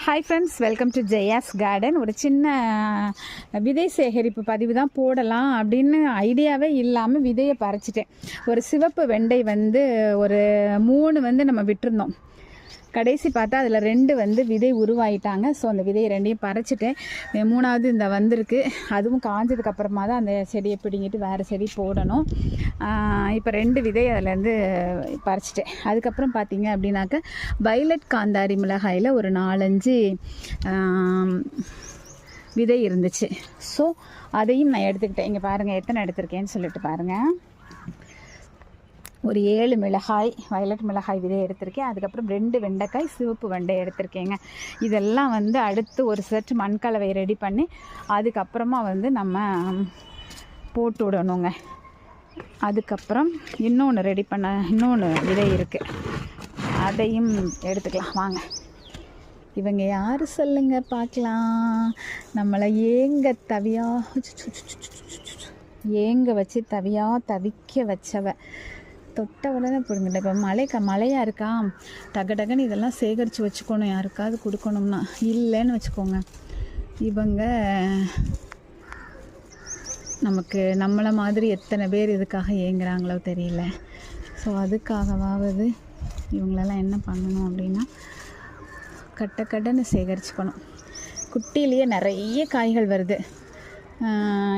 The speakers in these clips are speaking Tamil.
Hi friends, welcome to Jaya's garden. ஒரு சின்ன விதை சேகரிப்பு பதிவு தான் போடலாம் அப்படின்னு ஐடியாவே இல்லாமல் விதையை பறிச்சிட்டேன். ஒரு சிவப்பு வெண்டை ஒரு 3 நம்ம விட்டுருந்தோம். கடைசி பார்த்தா அதில் 2 விதை உருவாயிட்டாங்க. ஸோ அந்த விதையை 2ஐயும் பறிச்சிட்டேன். 3வது இந்த வந்திருக்கு. அதுவும் காஞ்சதுக்கப்புறமா தான் அந்த செடியை பிடிங்கிட்டு வேறு செடி போடணும். இப்போ 2 விதை அதிலேருந்து பறிச்சிட்டேன். அதுக்கப்புறம் பார்த்தீங்க அப்படின்னாக்க வைலட் காந்தாரி மிளகாயில் ஒரு 4-5 விதை இருந்துச்சு. ஸோ அதையும் நான் எடுத்துக்கிட்டேன். இங்கே பாருங்கள் எத்தனை எடுத்திருக்கேன்னு சொல்லிட்டு பாருங்கள். ஒரு 7 மிளகாய், வயலட் மிளகாய் விதை எடுத்திருக்கேன். அதுக்கப்புறம் 2 வெண்டைக்காய், சிவப்பு வெண்டை எடுத்திருக்கேங்க. இதெல்லாம் அடுத்து ஒரு செட் மண்கலவை ரெடி பண்ணி அதுக்கப்புறமா நம்ம போட்டு விடணுங்க. அதுக்கப்புறம் இன்னொன்று விதை இருக்குது, அதையும் எடுத்துக்கலாம். வாங்க, இவங்க யார் சொல்லுங்க பார்க்கலாம். நம்மளை ஏங்க வச்சு தவிக்க வச்சவ தொட்ட உடனே பிடுங்கிட்ட. இப்போ மழையாக இருக்கா, டக்குன்னு இதெல்லாம் சேகரித்து வச்சுக்கணும், யாருக்காவது கொடுக்கணும்னா. இல்லைன்னு வச்சுக்கோங்க, இவங்க நம்மளை மாதிரி எத்தனை பேர் இதுக்காக ஏங்குறாங்களோ தெரியல. ஸோ அதுக்காகவாவது இவங்களெல்லாம் என்ன பண்ணணும் அப்படின்னா கட்டன்னு சேகரிச்சுக்கணும். குட்டிலேயே நிறைய காய்கள் வருது.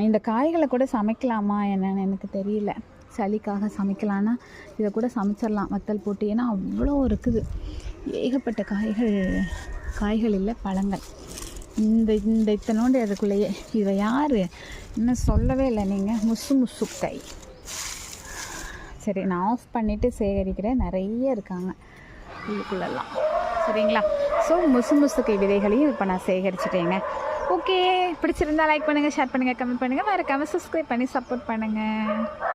இந்த காய்களை கூட சமைக்கலாமா என்னன்னு எனக்கு தெரியல. சளிக்காக சமைக்கலான்னா இதை கூட சமைச்சிடலாம் வத்தல் போட்டு. ஏன்னா அவ்வளோ இருக்குது, ஏகப்பட்ட காய்கள் இல்லை, பழங்கள். இந்த இத்தனோண்டு அதுக்குள்ளேயே. இதை யார் இன்னும் சொல்லவே இல்லை நீங்கள். முசுக்காய். சரி, நான் ஆஃப் பண்ணிவிட்டு சேகரிக்கிறேன். நிறைய இருக்காங்க இதுக்குள்ளெல்லாம், சரிங்களா? ஸோ முசுக்காய் விதைகளையும் இப்போ நான் சேகரிச்சிட்டேங்க. ஓகே, பிடிச்சிருந்தா லைக் பண்ணுங்கள், ஷேர் பண்ணுங்கள், கமெண்ட் பண்ணுங்கள், மறக்காமல் சப்ஸ்கிரைப் பண்ணி சப்போர்ட் பண்ணுங்கள்.